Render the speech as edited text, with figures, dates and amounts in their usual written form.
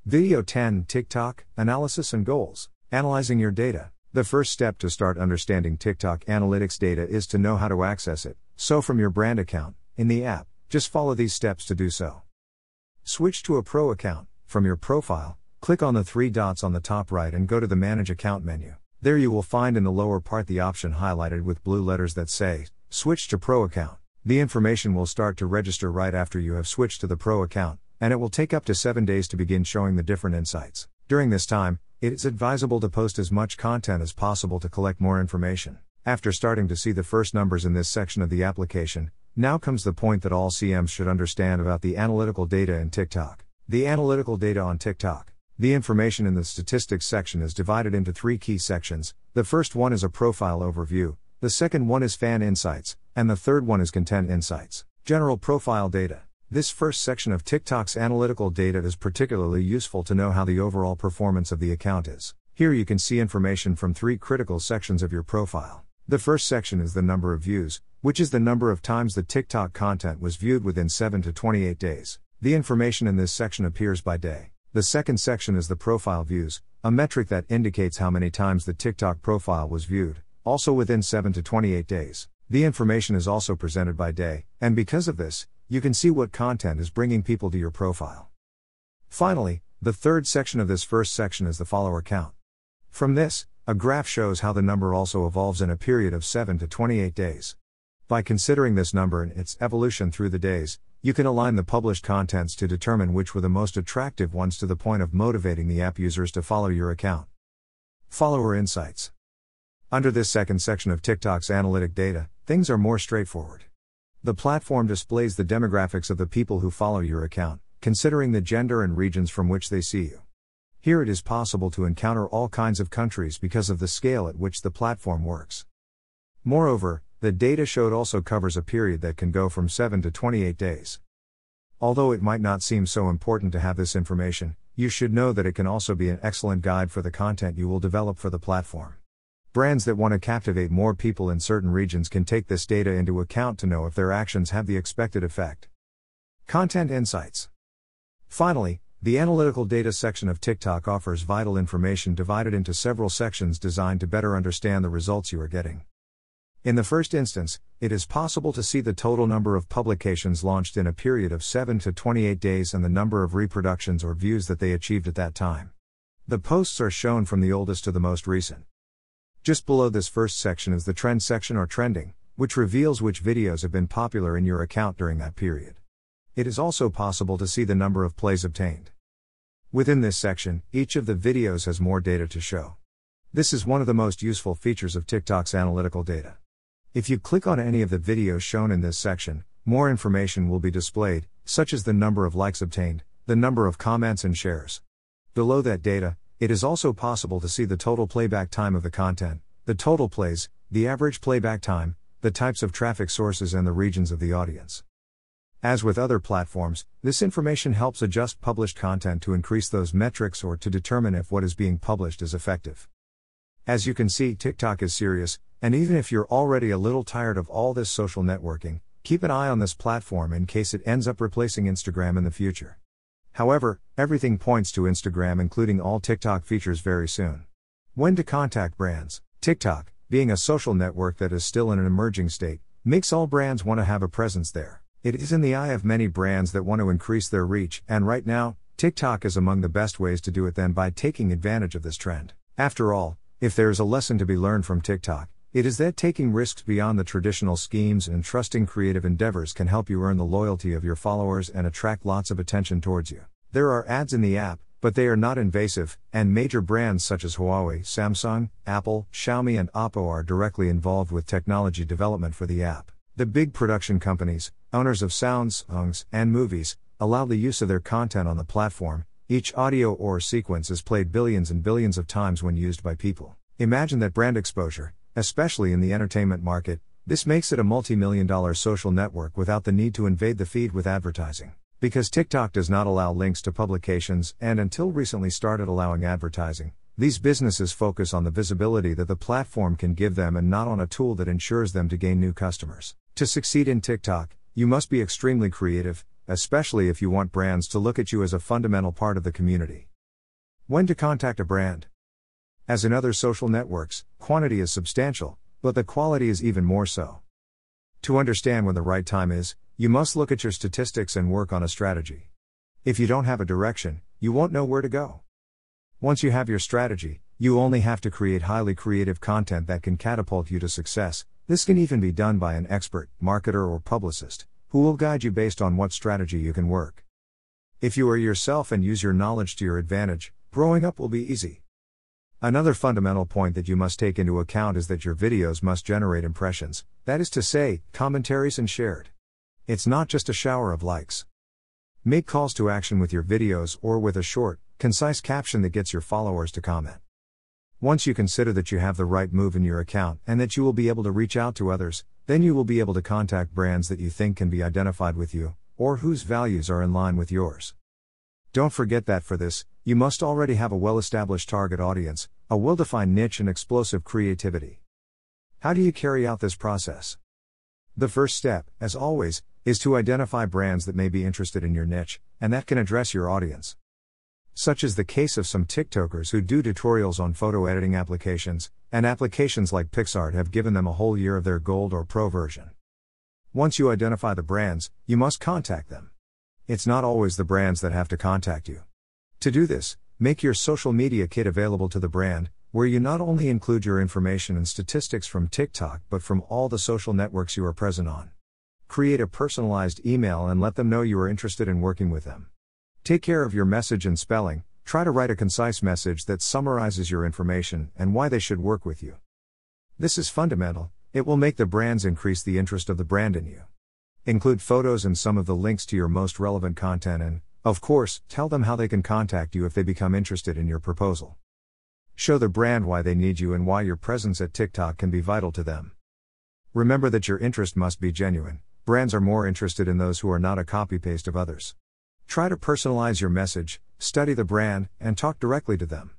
Video 10: TikTok Analysis and Goals. Analyzing your data. The first step to start understanding TikTok analytics data is to know how to access it. So, from your brand account, in the app, just follow these steps to do so. Switch to a pro account. From your profile, click on the three dots on the top right and go to the Manage Account menu. There you will find in the lower part the option highlighted with blue letters that say, Switch to Pro Account. The information will start to register right after you have switched to the Pro account, and it will take up to 7 days to begin showing the different insights. During this time, it is advisable to post as much content as possible to collect more information. After starting to see the first numbers in this section of the application, now comes the point that all CMs should understand about the analytical data in TikTok. The analytical data on TikTok. The information in the statistics section is divided into 3 key sections. The first one is a profile overview, the second one is fan insights, and the third one is content insights. General profile data. This first section of TikTok's analytical data is particularly useful to know how the overall performance of the account is. Here you can see information from 3 critical sections of your profile. The first section is the number of views, which is the number of times the TikTok content was viewed within 7 to 28 days. The information in this section appears by day. The second section is the profile views, a metric that indicates how many times the TikTok profile was viewed, also within 7 to 28 days. The information is also presented by day, and because of this, you can see what content is bringing people to your profile. Finally, the third section of this first section is the follower count. From this, a graph shows how the number also evolves in a period of 7 to 28 days. By considering this number and its evolution through the days, you can align the published contents to determine which were the most attractive ones to the point of motivating the app users to follow your account. Follower insights. Under this second section of TikTok's analytic data, things are more straightforward. The platform displays the demographics of the people who follow your account, considering the gender and regions from which they see you. Here it is possible to encounter all kinds of countries because of the scale at which the platform works. Moreover, the data showed also covers a period that can go from 7 to 28 days. Although it might not seem so important to have this information, you should know that it can also be an excellent guide for the content you will develop for the platform. Brands that want to captivate more people in certain regions can take this data into account to know if their actions have the expected effect. Content insights. Finally, the analytical data section of TikTok offers vital information divided into several sections designed to better understand the results you are getting. In the first instance, it is possible to see the total number of publications launched in a period of 7 to 28 days and the number of reproductions or views that they achieved at that time. The posts are shown from the oldest to the most recent. Just below this first section is the trend section or trending, which reveals which videos have been popular in your account during that period. It is also possible to see the number of plays obtained. Within this section, each of the videos has more data to show. This is one of the most useful features of TikTok's analytical data. If you click on any of the videos shown in this section, more information will be displayed, such as the number of likes obtained, the number of comments and shares. Below that data, it is also possible to see the total playback time of the content, the total plays, the average playback time, the types of traffic sources and the regions of the audience. As with other platforms, this information helps adjust published content to increase those metrics or to determine if what is being published is effective. As you can see, TikTok is serious, and even if you're already a little tired of all this social networking, keep an eye on this platform in case it ends up replacing Instagram in the future. However, everything points to Instagram including all TikTok features very soon. When to contact brands. TikTok, being a social network that is still in an emerging state, makes all brands want to have a presence there. It is in the eye of many brands that want to increase their reach, and right now, TikTok is among the best ways to do it than by taking advantage of this trend. After all, if there is a lesson to be learned from TikTok, it is that taking risks beyond the traditional schemes and trusting creative endeavors can help you earn the loyalty of your followers and attract lots of attention towards you. There are ads in the app, but they are not invasive, and major brands such as Huawei, Samsung, Apple, Xiaomi and Oppo are directly involved with technology development for the app. The big production companies, owners of sounds, songs, and movies, allow the use of their content on the platform. Each audio or sequence is played billions and billions of times when used by people. Imagine that brand exposure, especially in the entertainment market. This makes it a multi-million-dollar social network without the need to invade the feed with advertising. Because TikTok does not allow links to publications and until recently started allowing advertising, these businesses focus on the visibility that the platform can give them and not on a tool that ensures them to gain new customers. To succeed in TikTok, you must be extremely creative, especially if you want brands to look at you as a fundamental part of the community. When to contact a brand. As in other social networks, quantity is substantial, but the quality is even more so. To understand when the right time is, you must look at your statistics and work on a strategy. If you don't have a direction, you won't know where to go. Once you have your strategy, you only have to create highly creative content that can catapult you to success. This can even be done by an expert, marketer or publicist, who will guide you based on what strategy you can work. If you are yourself and use your knowledge to your advantage, growing up will be easy. Another fundamental point that you must take into account is that your videos must generate impressions, that is to say, commentaries and shared. It's not just a shower of likes. Make calls to action with your videos or with a short, concise caption that gets your followers to comment. Once you consider that you have the right move in your account and that you will be able to reach out to others, then you will be able to contact brands that you think can be identified with you, or whose values are in line with yours. Don't forget that for this, you must already have a well-established target audience, a well-defined niche and explosive creativity. How do you carry out this process? The first step, as always, is to identify brands that may be interested in your niche, and that can address your audience. Such is the case of some TikTokers who do tutorials on photo editing applications, and applications like PicsArt have given them a whole year of their Gold or Pro version. Once you identify the brands, you must contact them. It's not always the brands that have to contact you. To do this, make your social media kit available to the brand, where you not only include your information and statistics from TikTok but from all the social networks you are present on. Create a personalized email and let them know you are interested in working with them. Take care of your message and spelling. Try to write a concise message that summarizes your information and why they should work with you. This is fundamental. It will make the brands increase the interest of the brand in you. Include photos and some of the links to your most relevant content and, of course, tell them how they can contact you if they become interested in your proposal. Show the brand why they need you and why your presence at TikTok can be vital to them. Remember that your interest must be genuine. Brands are more interested in those who are not a copy-paste of others. Try to personalize your message, study the brand, and talk directly to them.